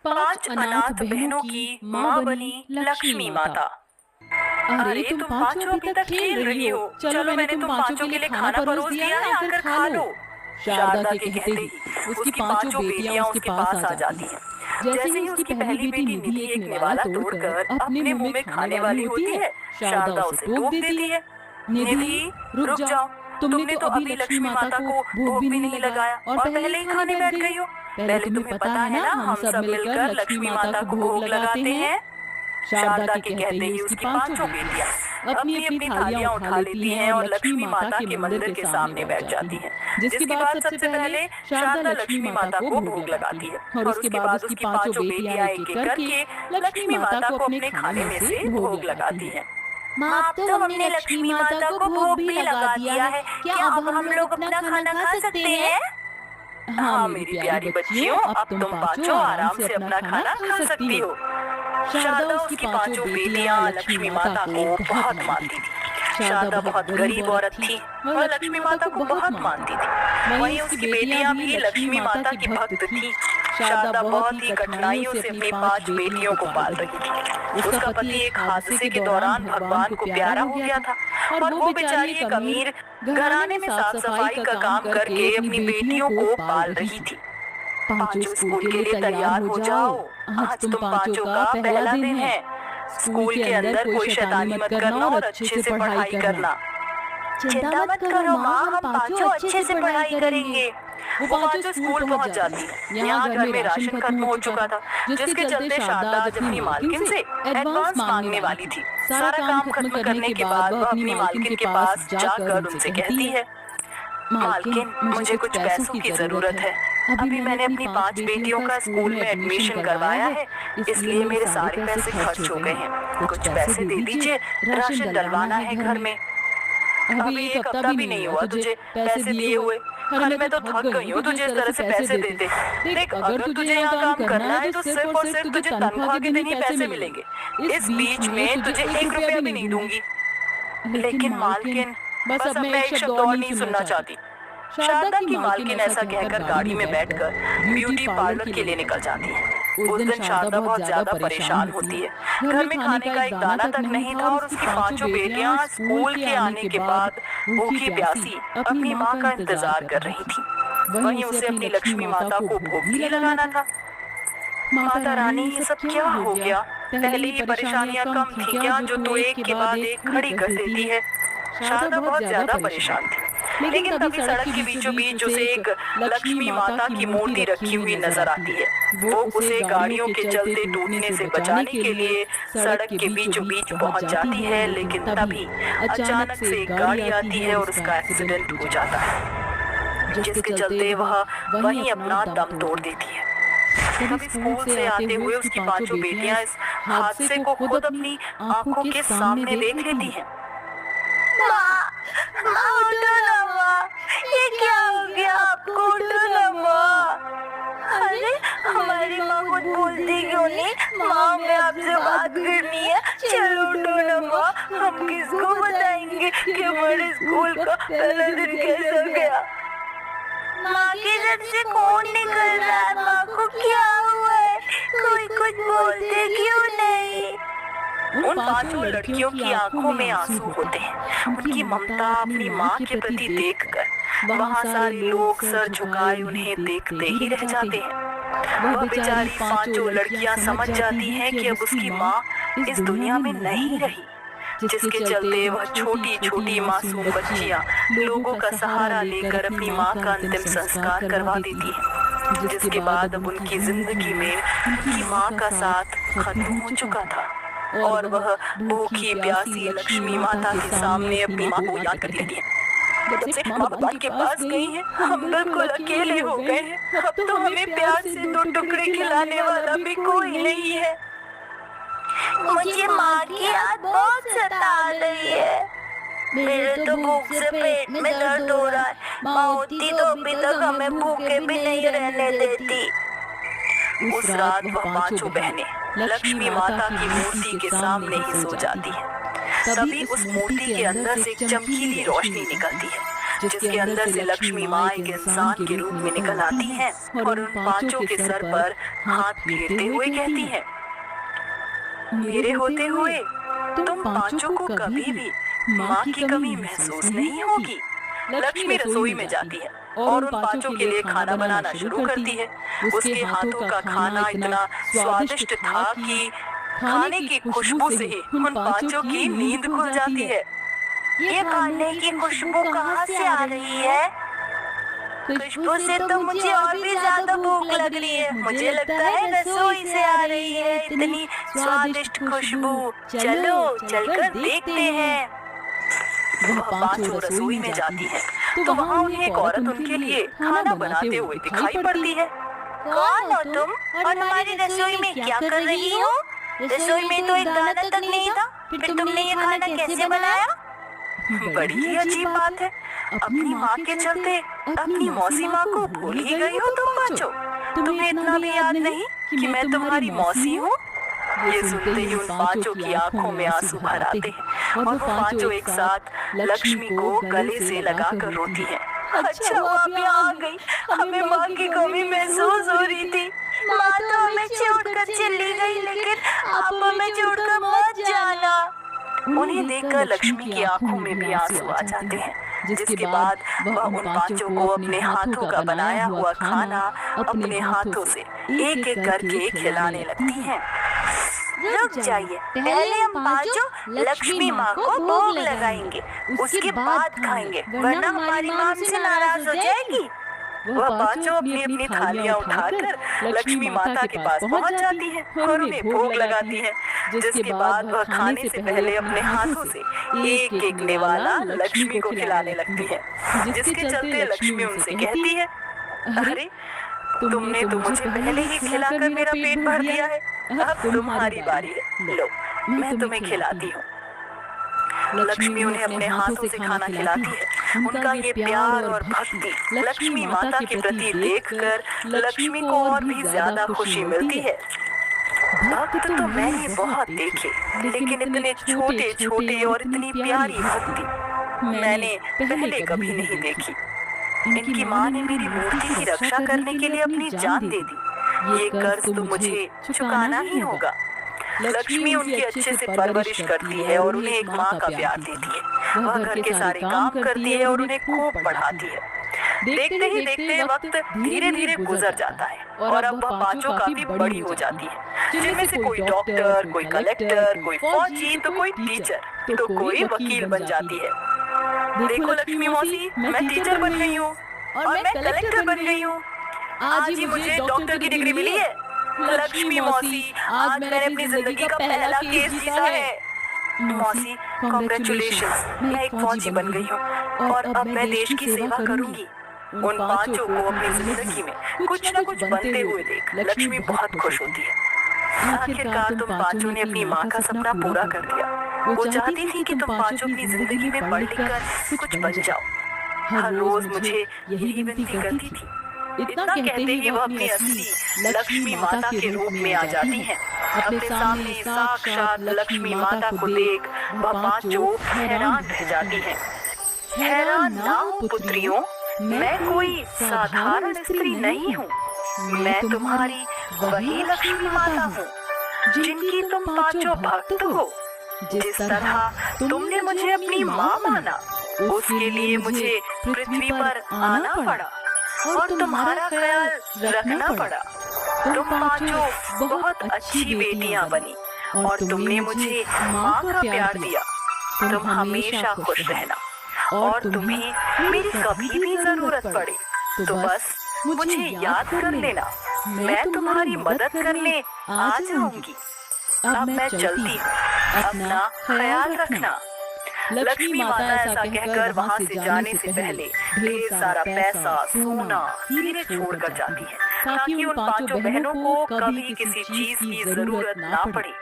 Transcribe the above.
5 अनाथ बहनों की माँ बनी लक्ष्मी माता। अरे तुम पांचों अभी तक खेल रही हो। चलो मैंने तुम पांचों के लिए खाना परोस दिया है, आकर खा लो। शारदा के कहते ही उसकी पांचों बेटियां उसके पास आ जाती हैं। जैसे ही उसकी पहली बेटी निधि एक निवाला तोड़कर अपने मुंह में खाने वाली होती है, शारदा उसे टोक देती है। निधि, रुक जाओ। तुमने तो अभी लक्ष्मी माता को भोग भी नहीं लगाया और पहले ही खाने बैठ गई हो। पहले तुम्हें पता है ना, हम सब मिलकर लक्ष्मी माता को भोग लगाते हैं। शारदा के कहते ही उसकी पांचों बेटियां अपनी अपनी थालियां उठा लेती हैं और लक्ष्मी माता के मंदिर के सामने बैठ जाती हैं। जिसके बाद सबसे पहले शारदा लक्ष्मी माता को भोग लगाती है और उसके बाद उसकी पांचों बेटियां एक एक करके लक्ष्मी माता को अपने खाने में से भोग लगाती हैं। माँ, अब तो हमने लक्ष्मी माता को भोग भी लगा दिया है। क्या अब हम लोग अपना खाना खा सकते हैं? हाँ मेरी प्यारी बच्चियों, अब तुम पांचों आराम से अपना खाना खा सकती हो। शारदा उसकी पांचों बेटियां लक्ष्मी माता को बहुत मानती थी। शारदा बहुत गरीब औरत थी और लक्ष्मी माता को बहुत मानती थी। वहीं उसकी बेटियां भी लक्ष्मी माता की भक्त थी। शारदा बहुत ही कठिनाइयों से अपनी 5 बेटियों को पाल रही थी। उसका पति एक हादसे के दौरान भगवान को प्यारा हो गया था और वो बेचारी एक अमीर घराने में साफ सफाई का काम करके अपनी बेटियों को पाल रही थी। पांचों स्कूल के लिए तैयार हो जाओ। आज तुम पांचों का पहला दिन है। स्कूल के अंदर कोई शैतानी मत करना और अच्छे से पढ़ाई करना। चिंता मत करो माँ, हम पांचों अच्छे से पढ़ाई करेंगे। वो पांचों स्कूल पहुंच जाती। यहाँ घर में राशन खत्म हो चुका था, जिसके चलते शारदा आज अपनी मालकिन से एडवांस मांगने वाली थी। सारा काम खत्म करने के बाद वह अपनी मालकिन के पास जाकर उनसे कहती है, मालकिन, मुझे कुछ पैसों की जरूरत है। अभी मैंने अपनी 5 बेटियों का स्कूल में एडमिशन करवाया है, इसलिए मेरे सारे पैसे खर्च हो गए हैं। कुछ पैसे दे दीजिए, राशन डलवाना है घर में। अभी एक हफ्ता भी नहीं हुआ तुझे पैसे दिए हुए। अरे मैं तो थक गई हूँ तुझे इस तरह से पैसे देते। देख, अगर तुझे यहाँ काम करना है तो सिर्फ और सिर्फ तुझे तनख्वाह के दिन ही पैसे मिलेंगे। इस बीच में तुझे 1 रुपया भी नहीं दूंगी। लेकिन मालकिन, बस अब मैं एक शब्द और नहीं सुनना चाहती। शारदा की मालकिन ऐसा कहकर गाड़ी में बैठकर ब्यूटी पार्लर के लिए निकल जाती है। उस दिन शारदा बहुत ज्यादा परेशान होती है। घर में खाने का एक दाना तक नहीं था और उसकी पांचों बेटियां स्कूल के आने के बाद भूखी प्यासी अपनी माँ का इंतजार कर रही थी। वहीं उसे अपनी लक्ष्मी माता को भोग भी लगाना था। माता रानी, ये सब क्या हो गया? पहले ही परेशानियां कम थी क्या जो तू एक के बाद एक खड़ी कर देती है? शारदा बहुत ज्यादा परेशान थी। लेकिन तभी सड़क के बीचों बीच उसे एक लक्ष्मी माता की मूर्ति रखी हुई नजर आती है। वो उसे गाड़ियों के चलते टूटने से बचाने के लिए सड़क के बीचों बीच पहुंच जाती है, लेकिन तभी अचानक से एक गाड़ी आती है और उसका एक्सीडेंट हो जाता है, जिसके चलते वह वहीं अपना दम तोड़ देती है। तभी स्कूल से आते हुए उसकी पांचों बेटियां इस हादसे को खुद अपनी आंखों के सामने देख लेती हैं। माँ, उठो ना माँ, ये क्या हो गया आपको? उठो ना माँ। अरे हमारी माँ कुछ बोलती क्यों नहीं? माँ, मैं आपसे बात करनी है। चलो उठो ना माँ, हम किसको बताएंगे कि हमारे स्कूल का पहला दिन कैसा गया? माँ के जब से खून निकल रहा है, माँ को क्या हुआ है? कोई कुछ बोलते क्यों नहीं? उन पांचों लड़कियों की आंखों में आंसू होते हैं। उनकी ममता अपनी माँ के प्रति देखकर वहाँ सारे लोग सर झुकाए उन्हें देखते ही रह जाते हैं। वह बेचारी पांचों लड़कियां समझ जाती हैं कि अब उसकी माँ इस दुनिया में नहीं रही, जिसके चलते वह छोटी छोटी मासूम बच्चियां लोगों का सहारा लेकर अपनी माँ का अंतिम संस्कार करवा देती हैं। जिसके बाद अब उनकी जिंदगी में उनकी माँ का साथ खत्म हो चुका था और वह भूखी प्यासी लक्ष्मी माता के सामने अपनी माँ को याद कर लेती है। जब से माँ भगवान के पास गई हैं, हम बिल्कुल अकेले हो गए हैं। अब तो हमें प्यार से 2 टुकड़े खिलाने वाला भी कोई नहीं है। मुझे माँ की याद बहुत सता रही है। मेरे तो भूख से पेट में दर्द हो रहा है। माँ होती तो अभी तक हमें भूखे भी नहीं रहने देती। उस रात वह पांचों बहनें लक्ष्मी माता की मूर्ति के सामने ही सो जाती है। तभी उस मूर्ति के अंदर से एक चमकीली रोशनी निकलती है, जिसके अंदर से लक्ष्मी माँ एक इंसान के रूप में निकल आती हैं और उन पांचों के सर पर हाथ फेरते हुए कहती हैं, मेरे होते हुए तुम पांचों को कभी भी माँ की कमी महसूस नहीं होगी। लक्ष्मी रसोई में जाती है और उन पांचों के लिए खाना बनाना शुरू करती है। उसके हाथों का खाना इतना स्वादिष्ट था कि खाने की खुशबू से ही उन पांचों की नींद खुल जाती है। ये खाने की खुशबू कहाँ से आ रही है? खुशबू से तो मुझे और भी ज्यादा भूख लग रही है। मुझे लगता है रसोई से आ रही है इतनी स्वादिष्ट खुशबू। चलो चलकर देखते हैं। वह पांचों रसोई में जाती है तो वहाँ उन्हें एक औरत उनके लिए खाना बनाते हुए दिखाई पड़ती है। कौन हो तुम और हमारी रसोई में क्या कर रही हो? रसोई में तो एक दाना तक नहीं था, फिर तुमने ये खाना कैसे बनाया? बड़ी ही अजीब बात है। अपनी माँ के चलते अपनी मौसी माँ को भूल ही गई हो तुम पांचों। तुम्हें इतना भी याद नहीं कि मैं तुम्हारी मौसी हूँ? ये सुनते ही उन पांचों की आंखों में आंसू भर आते हैं और वो पांचों एक साथ लक्ष्मी को गले से लगाकर रोती हैं। अच्छा वो अभी आ गई। हमें माँ की कमी महसूस हो रही थी। माँ तो हमें छोड़कर चली गई, लेकिन आप हमें छोड़कर मत जाना। उन्हें देखकर लक्ष्मी की आंखों में भी आंसू आ जाते हैं, जिसके बाद वह उन पांचों को अपने हाथों का बनाया हुआ खाना अपने हाथों से एक एक करके खिलाने लगती हैं। रुक जाइए, पहले हम पांचों लक्ष्मी माँ को भोग लगाएंगे, उसके बाद खाएंगे, वरना हमारी माँ हमसे नाराज हो जाएगी। वह पांचों अपनी अपनी थालियां उठाकर लक्ष्मी माता के पास पहुंच जाती हैं और उन्हें भोग लगाती हैं, जिसके बाद वह खाने से पहले अपने हाथों से एक एक निवाला लक्ष्मी को खिलाने लगती है, जिसके चलते लक्ष्मी उनसे कहती है, अरे तुमने तो मुझे पहले ही खिलाकर मेरा पेट भर दिया है, अब तुम्हारी बारी है, लो मैं तुम्हें खिलाती हूँ। लक्ष्मी उन्हें अपने हाथों से खाना खिलाती है। उनका ये प्यार और भक्ति लक्ष्मी माता के प्रति देखकर लक्ष्मी को और भी ज्यादा खुशी मिलती है। भक्त तो मैंने बहुत देखे, लेकिन इतने छोटे छोटे और इतनी प्यारी भक्ति मैंने पहले कभी नहीं देखी। इनकी माँ ने मेरी मूर्ति की रक्षा करने के लिए अपनी जान दे दी। ये कर्ज तो मुझे चुकाना ही होगा। लक्ष्मी उनकी अच्छे से परवरिश करती है और उन्हें एक माँ का प्यार देती है। वह घर के सारे काम करती है और उन्हें खूब पढ़ाती है। देखते ही देखते वक्त धीरे धीरे गुजर जाता है और अब वह पांचों काफी बड़ी हो जाती है, जिनमें से कोई डॉक्टर, कोई कलेक्टर, कोई फौजी, तो कोई टीचर, तो कोई वकील बन जाती है। देखो लक्ष्मी मौसी, मैं टीचर बन गई हूँ और मैं कलेक्टर बन गई हूँ। आज ही मुझे डॉक्टर की डिग्री मिली है। लक्ष्मी मौसी, आज मैंने अपनी जिंदगी का पहला केस जीता है। मौसी कांग्रेचुलेशंस, मैं एक फौजी बन गई हूँ और अब मैं देश की सेवा करूंगी। उन पांचों को अपनी जिंदगी में कुछ न कुछ बनते हुए देख लक्ष्मी बहुत खुश होती है। आखिरकार तुम पांचों ने अपनी माँ का सपना पूरा कर दिया। वो चाहती थी कि तुम पांचों अपनी जिंदगी में पढ़ लिख कर कुछ बन जाओ। हर रोज मुझे यही विनती करती थी। इतना कहते ही वह अपनी असली लक्ष्मी माता के रूप में आ जाती हैं। अपने सामने साक्षात लक्ष्मी माता को देख वह पांचों हैरान रह जाती हैं। हैरान ना हो पुत्रियों, मैं कोई साधारण स्त्री नहीं हूँ। मैं तुम्हारी वही लक्ष्मी माता हूँ जिनकी तुम पांचों भक्त हो। जिस तरह तुमने मुझे अपनी माँ माना, उसके लिए मुझे पृथ्वी पर आना पड़ा और तुम्हारा ख्याल रखना पड़ा। तुम पांचों बहुत अच्छी बेटियां बनी और तुमने मुझे माँ का प्यार दिया। तुम हमेशा खुश रहना और तुम्हें मेरी कभी भी जरूरत पड़े तो बस मुझे याद कर लेना। मैं तुम्हारी मदद करने आ जाऊंगी। अब मैं चलती हूँ, अपना ख्याल रखना। लक्ष्मी माता ऐसा कहकर वहाँ से जाने से पहले ढेर सारा पैसा, सोना, हीरे छोड़कर जाती है, ताकि उन पांचों बहनों को कभी किसी चीज की जरूरत ना पड़े।